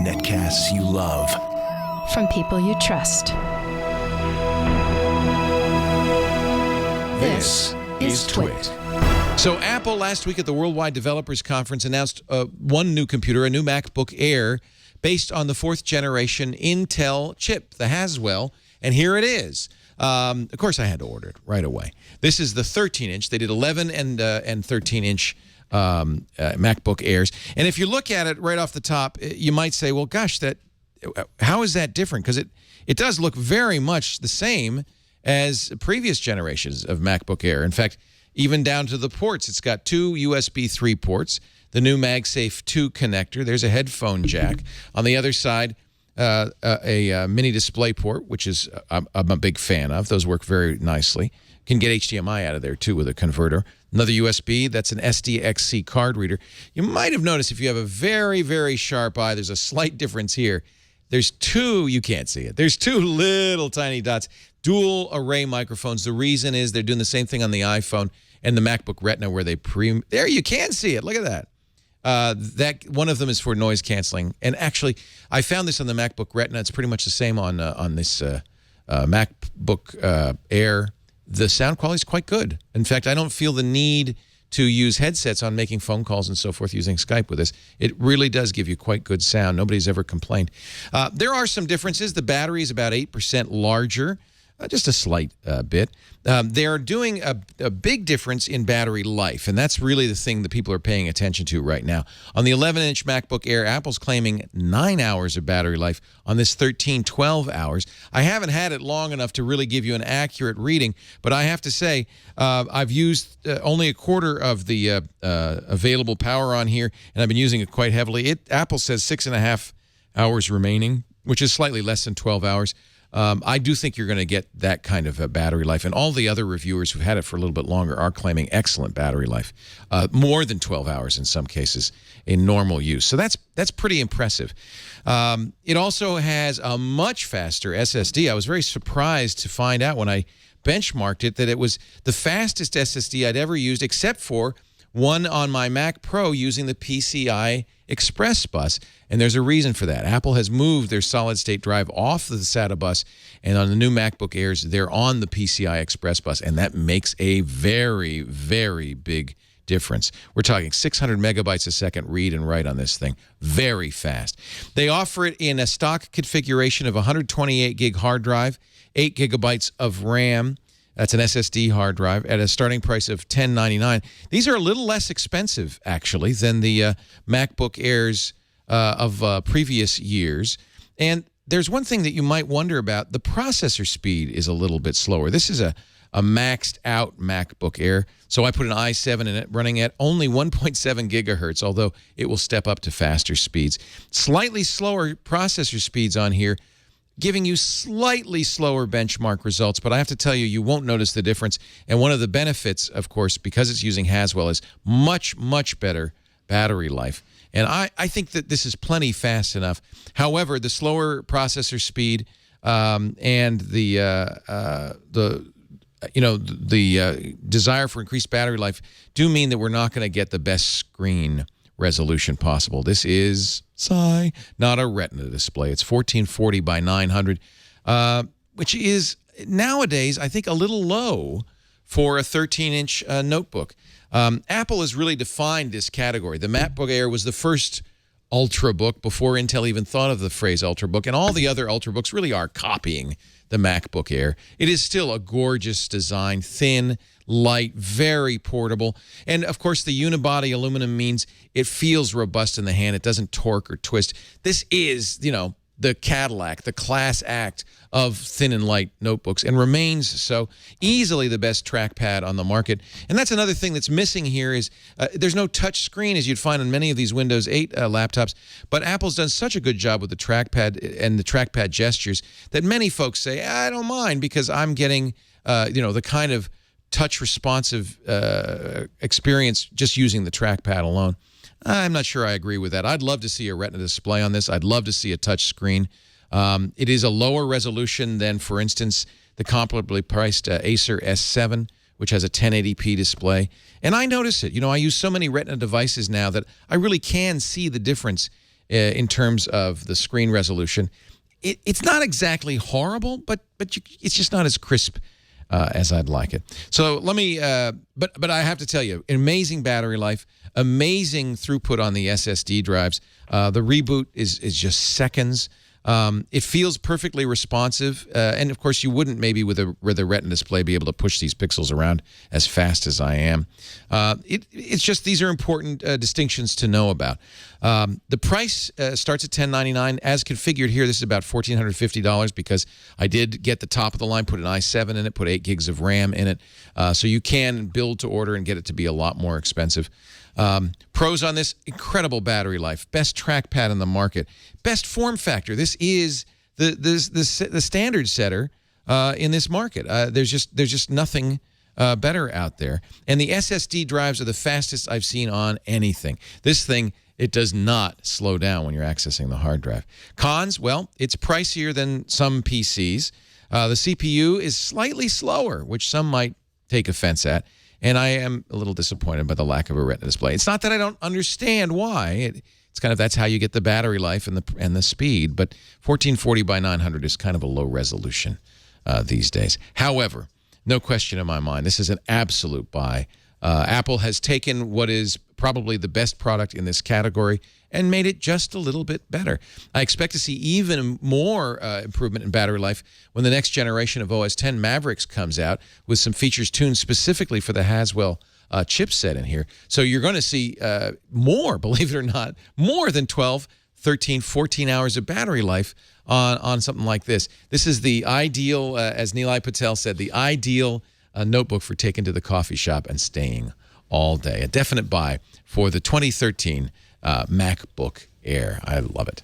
Netcasts you love. From people you trust. This is Twit. So Apple last week at the Worldwide Developers Conference announced one new computer, a new MacBook Air, based on the 4th generation Intel chip, the Haswell, and here it is. Of course, I had to order it right away. This is the 13-inch. They did 11 and 13-inch MacBook Airs. And if you look at it right off the top, you might say, well, gosh, how is that different? Because it does look very much the same as previous generations of MacBook Air. In fact, even down to the ports, it's got 2 USB 3 ports, the new MagSafe 2 connector. There's a headphone jack. On the other side, a mini display port, which is I'm a big fan of. Those work very nicely. Can get HDMI out of there, too, with a converter. Another USB, that's an SDXC card reader. You might have noticed if you have a very, very sharp eye, there's a slight difference here. There's 2, you can't see it. There's 2 little tiny dots, dual array microphones. The reason is they're doing the same thing on the iPhone and the MacBook Retina where they there, you can see it. Look at that. That one of them is for noise canceling. And actually, I found this on the MacBook Retina. It's pretty much the same on this MacBook Air. The sound quality is quite good. In fact, I don't feel the need to use headsets on making phone calls and so forth using Skype with this. It really does give you quite good sound. Nobody's ever complained. There are some differences. The battery is about 8% larger. Just a slight bit. They're doing a big difference in battery life, and that's really the thing that people are paying attention to right now. On the 11-inch MacBook Air, Apple's claiming 9 hours of battery life. On this 13, 12 hours. I haven't had it long enough to really give you an accurate reading, but I have to say I've used only a quarter of the available power on here, and I've been using it quite heavily. Apple says 6.5 hours remaining, which is slightly less than 12 hours. I do think you're going to get that kind of a battery life. And all the other reviewers who've had it for a little bit longer are claiming excellent battery life, more than 12 hours in some cases in normal use. So that's pretty impressive. It also has a much faster SSD. I was very surprised to find out when I benchmarked it that it was the fastest SSD I'd ever used, except for one on my Mac Pro using the PCI Express bus, and there's a reason for that. Apple has moved their solid-state drive off the SATA bus, and on the new MacBook Airs, they're on the PCI Express bus, and that makes a very, very big difference. We're talking 600 megabytes a second read and write on this thing. Very fast. They offer it in a stock configuration of 128 gig hard drive, 8 gigabytes of RAM. That's an SSD hard drive at a starting price of $10.99. These are a little less expensive, actually, than the MacBook Airs of previous years. And there's one thing that you might wonder about. The processor speed is a little bit slower. This is a maxed-out MacBook Air, so I put an i7 in it running at only 1.7 gigahertz, although it will step up to faster speeds. Slightly slower processor speeds on here, giving you slightly slower benchmark results, but I have to tell you, you won't notice the difference. And one of the benefits, of course, because it's using Haswell, is much, much better battery life. And I think that this is plenty fast enough. However, the slower processor speed and the desire for increased battery life do mean that we're not going to get the best screen resolution possible. This is, not a Retina display. It's 1440 by 900, which is nowadays, I think, a little low for a 13-inch notebook. Apple has really defined this category. The MacBook Air was the first Ultrabook before Intel even thought of the phrase Ultrabook, and all the other Ultrabooks really are copying the MacBook Air. It is still a gorgeous design, thin, light, very portable. And, of course, the unibody aluminum means it feels robust in the hand. It doesn't torque or twist. This is, the Cadillac, the class act of thin and light notebooks, and remains so. Easily the best trackpad on the market. And that's another thing that's missing here is there's no touch screen as you'd find on many of these Windows 8 laptops, but Apple's done such a good job with the trackpad and the trackpad gestures that many folks say, I don't mind because I'm getting, the kind of touch responsive experience just using the trackpad alone. I'm not sure I agree with that. I'd love to see a Retina display on this. I'd love to see a touch screen. It is a lower resolution than, for instance, the comparably priced Acer S7, which has a 1080p display. And I notice it. You know, I use so many Retina devices now that I really can see the difference in terms of the screen resolution. It's not exactly horrible, but it's just not as crisp as I'd like it. So let me, but I have to tell you, amazing battery life, amazing throughput on the SSD drives. The reboot is just seconds. It feels perfectly responsive, and of course you wouldn't maybe with a Retina display be able to push these pixels around as fast as I am. It's just these are important distinctions to know about. The price starts at $1099 as configured here. This is about $1,450 because I did get the top of the line, put an i7 in it, put 8 gigs of RAM in it, so you can build to order and get it to be a lot more expensive. Pros on this: incredible battery life, best trackpad in the market, best form factor. This is the standard setter in this market. There's just nothing better out there. And the SSD drives are the fastest I've seen on anything. This thing, it does not slow down when you're accessing the hard drive. Cons: well, it's pricier than some PCs. The CPU is slightly slower, which some might take offense at. And I am a little disappointed by the lack of a Retina display. It's not that I don't understand why. It's kind of, that's how you get the battery life and the speed. But 1440 by 900 is kind of a low resolution these days. However, no question in my mind, this is an absolute buy. Apple has taken what is probably the best product in this category and made it just a little bit better. I expect to see even more improvement in battery life when the next generation of OS X Mavericks comes out with some features tuned specifically for the Haswell chipset in here. So you're going to see more, believe it or not, more than 12, 13, 14 hours of battery life on something like this. This is the ideal, as Nilay Patel said, the ideal notebook for taking to the coffee shop and staying all day. A definite buy for the 2013 MacBook Air. I love it.